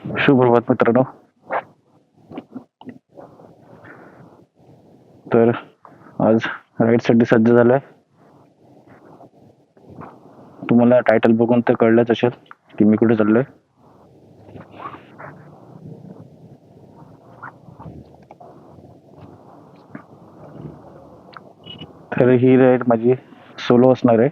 सुप्रभात मित्रांनो. तर आज राईडसाठी सज्ज झालोय. तुम्हाला टायटल बघून तर कळलंच असेल की मी कुठे चाललोय. तर ही राईड माझी सोलो असणार आहे.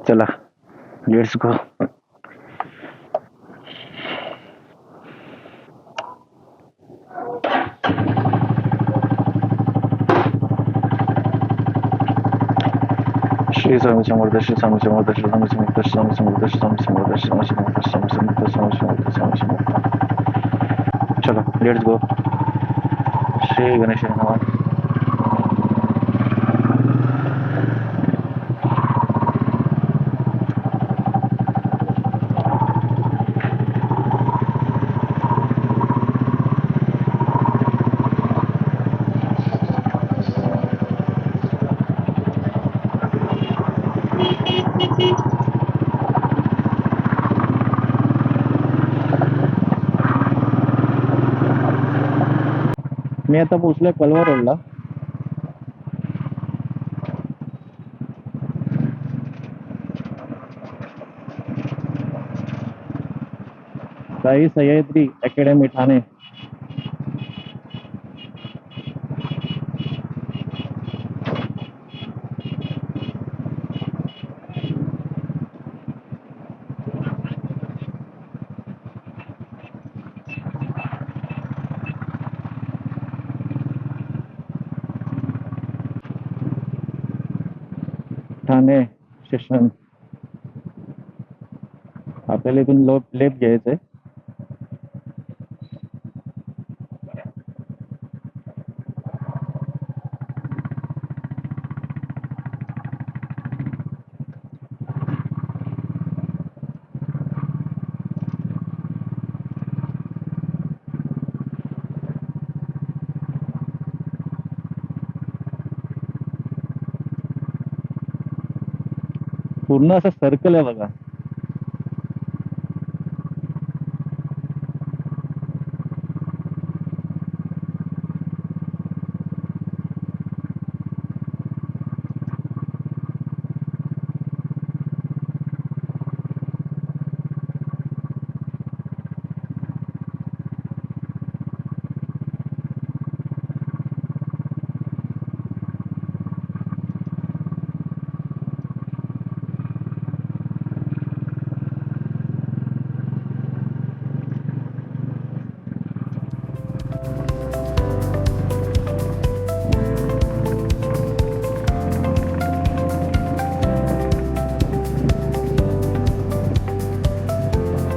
चला, लेट्स गो. श्री स्वामी समर्थ, श्री स्वामी समर्थ, श्री स्वामी समर्थ, श्री स्वामी समर्थ, श्री स्वामी समर्थ, श्री स्वामी समर्थ, श्री स्वामी समर्थ, स्वामी समर्थ, स्वामी समर्थ. चला, लेट्स गो. श्री गणेश नमः. मी आता पोहोचलोय कलवा रोडला. साई सह्याद्री अकॅडमी ठाणे. ठाणे स्टेशन. आपल्याला इथून लेफ्ट घ्यायचंय. पूर्ण असं सर्कल आहे बघा.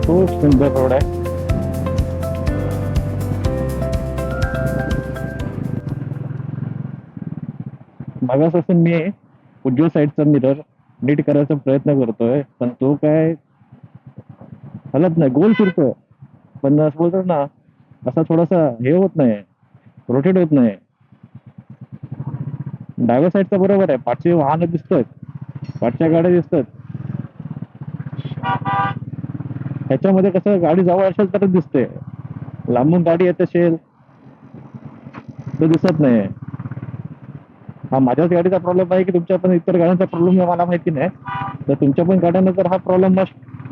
खूप सुंदर रोड आहे. मागापासून मी उजव्या साईडचा मिरर नीट करायचा प्रयत्न करतोय, पण तो काय हलत नाही, गोल फिरतोय. पण असं बोलतात ना, असा थोडासा हे होत नाही, रोटेट होत नाही. डाव्या साईडचा बरोबर आहे, पाठचे वाहन दिसतात, पाठच्या गाड्या दिसतात. ह्याच्यामध्ये कसं गाडी जवळ असेल तरच दिसते, लांबून गाडी येत असेल तो दिसत नाही. हा माझ्याच गाडीचा प्रॉब्लेम आहे की तुमच्या पण इतर गाड्यांचा प्रॉब्लेम आहे मला माहिती नाही. तर तुमच्या पण गाड्यांना जर हा प्रॉब्लेम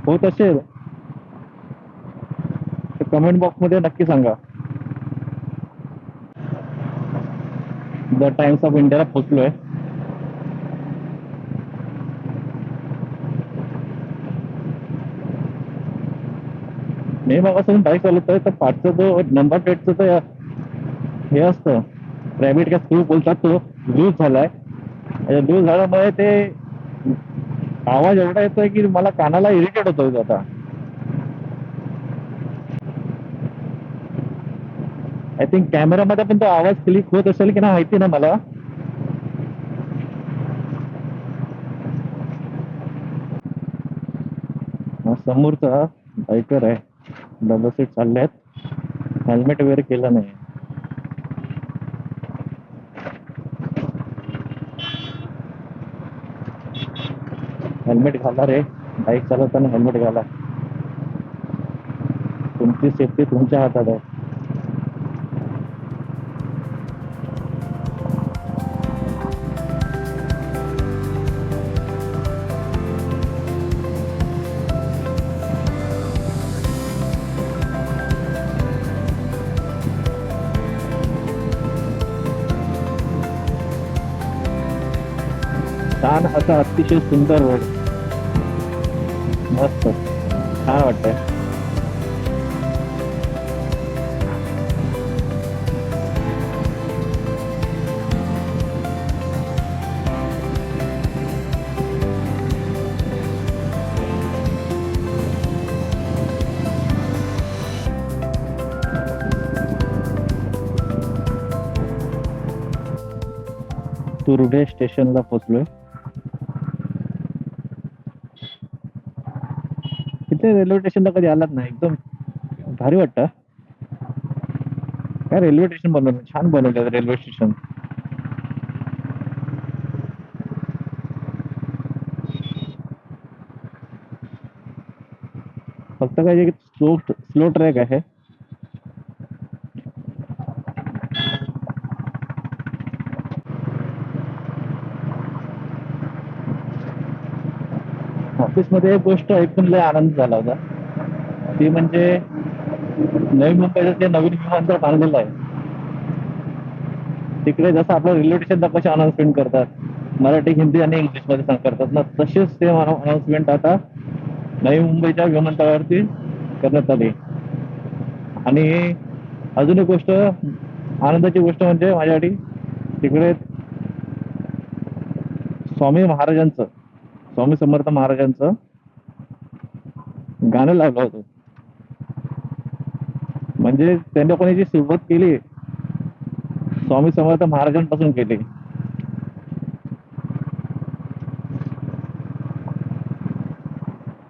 होत असेल तर कमेंट बॉक्स मध्ये नक्की सांगा. द टाइम्स ऑफ इंडियाला पोहोचलोय. मी मगापासून बाईक चालवतोय तर पाठचा जो नंबर प्लेटचं तर हे असतं, प्रायव्हेट का स्क्रू बोलतात, तो लूज झालाय. लूज झाल्यामुळे ते आवाज एवढा येतोय की मला कानाला इरिटेट होतोय आता. आय थिंक कॅमेरामध्ये पण तो आवाज क्लिक होत असेल की नाही माहिती ना मला. समोरचा बायकर आहे, डबल सीट चालल्यात, हेल्मेट वगैरे केलं नाही. हेल्मेट घाला रे, बाईक चालवताना हेल्मेट घाला. तुमची सेफ्टी तुमच्या हातात आहे. छान असा अतिशय सुंदर रोड, मस्त छान वाटतंय. तुर्भे स्टेशनला पोहोचलोय. तिथे रेल्वे स्टेशनला कधी आलात नाही, एकदम भारी वाटतं. काय रेल्वे स्टेशन बनवलं, छान बनवलं रेल्वे स्टेशन. फक्त काय स्लो स्लो ट्रॅक आहे. ऑफिसमध्ये एक गोष्ट ऐकून लय आनंद झाला होता. ती म्हणजे नवी मुंबईचं ते नवीन विमानतळ बांधलेलं आहे. तिकडे जसं आपलं रेल्वे स्टेशनला कसे अनाउन्समेंट करतात, मराठी, हिंदी आणि इंग्लिश मध्ये करतात ना, तसेच ते अनाउन्समेंट आता नवी मुंबईच्या विमानतळावरती करण्यात आली. आणि अजून एक गोष्ट, आनंदाची गोष्ट म्हणजे माझ्यासाठी, तिकडे स्वामी समर्थ महाराजांचं गाणं लागलं होतं. म्हणजे त्या लोकांनी जी सुरुवात केली स्वामी समर्थ महाराजांपासून केली.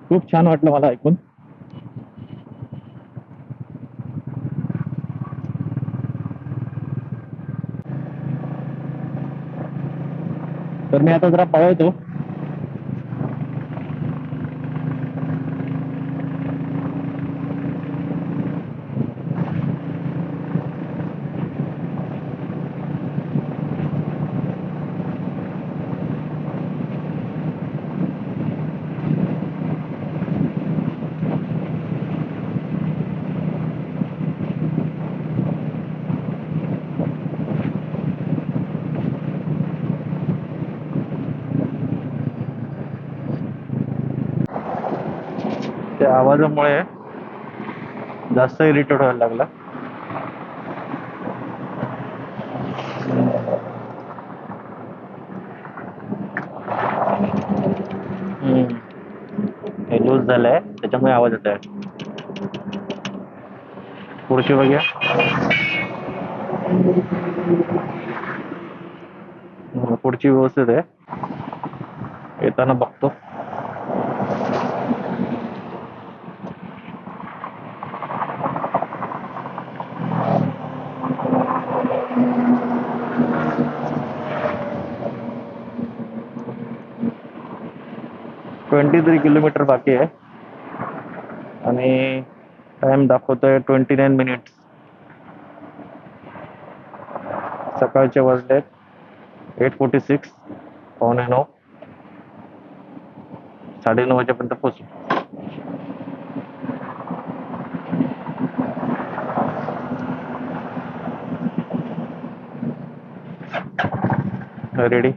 खूप छान वाटलं मला ऐकून. तर मी आता जरा पळवतो. त्या आवाजामुळे जास्त इरिटेट व्हायला लागला. हे लूज झालंय त्याच्यामुळे आवाज येत आहे. पुढची बघूया. पुढची व्यवस्थित आहे, येताना बघतो. (23 किलोमीटर बाकी आहे आणि टाइम दाखवतोय 29 मिनिट्स. सकाळचे वाजलेत 8:46, 8:45, 9:30 वाजेपर्यंत पोहोचू. रेडी.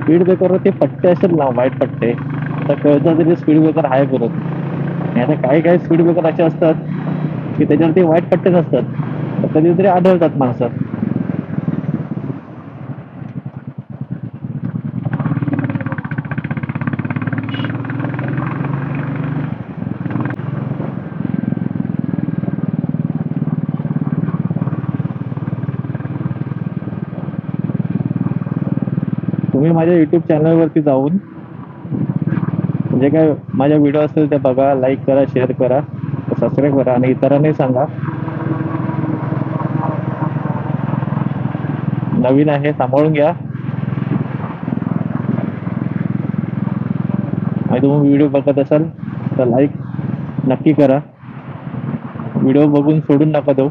स्पीड ब्रेकरवर ते पट्टे असेल ना, वाईट पट्टे, तर कळतं तरी स्पीड ब्रेकर आहे करत. आणि आता काही स्पीड ब्रेकर असे असतात की त्याच्यावरती वाईट पट्टे नसतात, तर कधीतरी आढळतात माणसात. तुम्ही माझ्या युट्यूब चॅनलवरती जाऊन जे काय माझ्या व्हिडिओ असतील ते बघा, लाईक करा, शेअर करा, सबस्क्राईब करा आणि इतरांनाही सांगा. नवीन आहे, सांभाळून घ्या. आणि तुम्ही व्हिडिओ बघत असाल तर लाईक नक्की करा. व्हिडिओ बघून सोडून नका देऊ.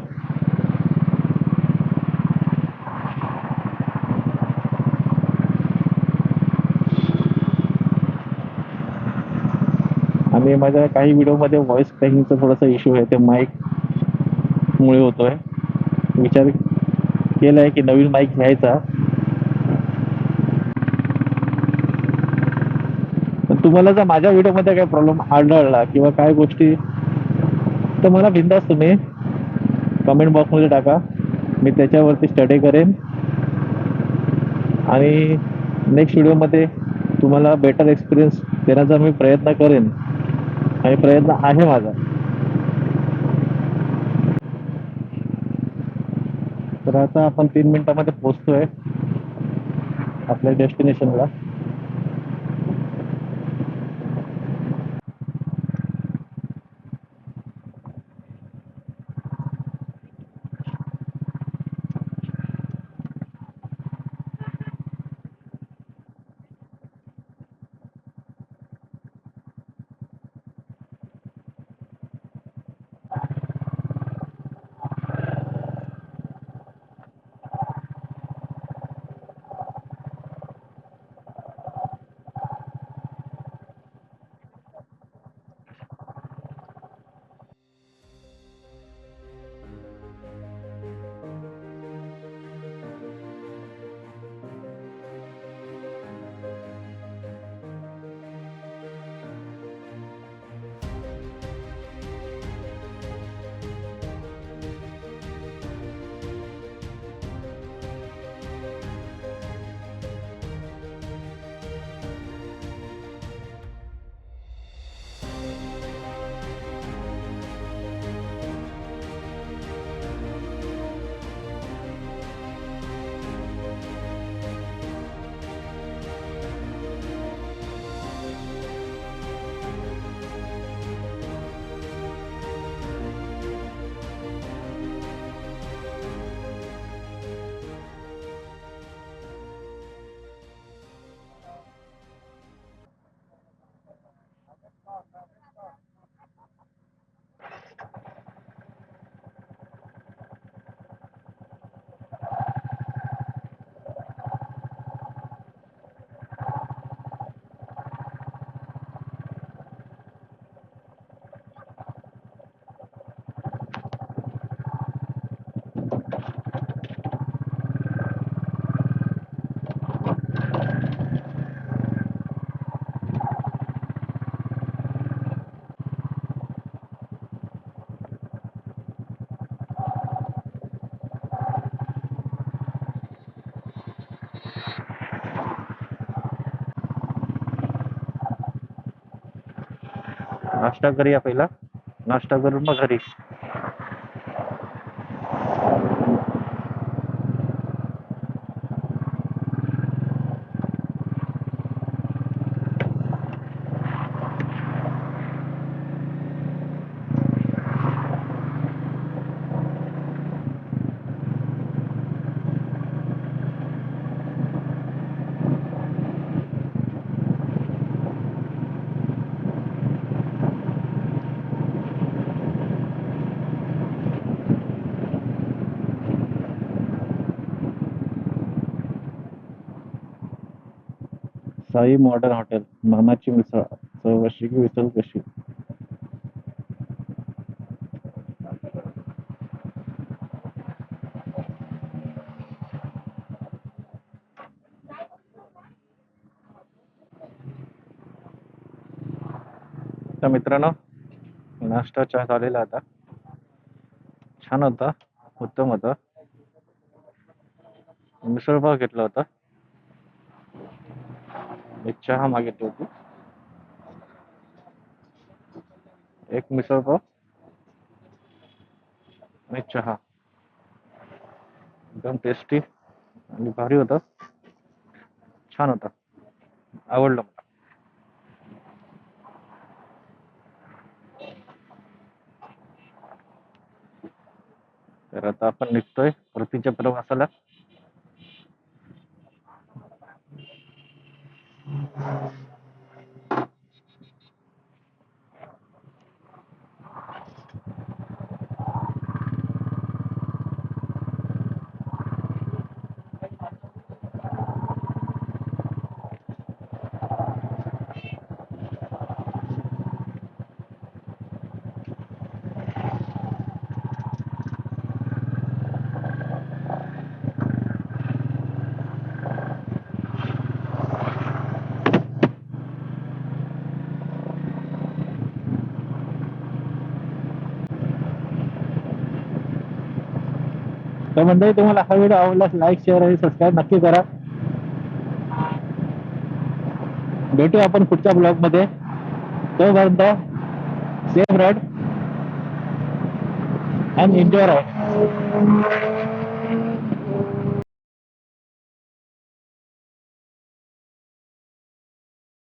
आणि माझ्या काही व्हिडिओमध्ये व्हॉइस क्रॅकिंगचा थोडासा इश्यू आहे, ते माईक मुळे होतोय. विचार केलाय की नवीन माईक घ्यायचा. पण तुम्हाला जर माझ्या व्हिडिओमध्ये काही प्रॉब्लेम आढळला किंवा काय गोष्टी, तर मला बिंदास तुम्ही कमेंट बॉक्समध्ये टाका. मी त्याच्यावरती स्टडी करेन आणि नेक्स्ट व्हिडिओमध्ये तुम्हाला बेटर एक्सपिरियन्स देण्याचा मी प्रयत्न करेन आणि प्रयत्न आहे माझा. तर आता आपण 3 मिनिटामध्ये पोहोचतोय आपल्या डेस्टिनेशनला. नाश्ता करूया पहिला. नाश्ता करून मग घरी. साई मॉडर्न हॉटेल, मामाची मिसळ, चव अशी की मिसळ कशी. तर मित्रांनो, नाश्ता चहा झालेला आता. छान होता, उत्तम होता. मिसळपाव घेतला होता, एक चहा मागितली होती. एक मिसळपाव आणि चहा. एकदम टेस्टी आणि भारी होता. छान होता, आवडलं मला. तर आता आपण निघतोय परतीच्या प्रवासाला. तर मंडळी, तुम्हाला हा व्हिडिओ आवडल्यास लाईक, शेअर आणि सबस्क्राईब नक्की करा. भेटू आपण पुढच्या ब्लॉग मध्ये. तोपर्यंत safe ride and enjoy ride.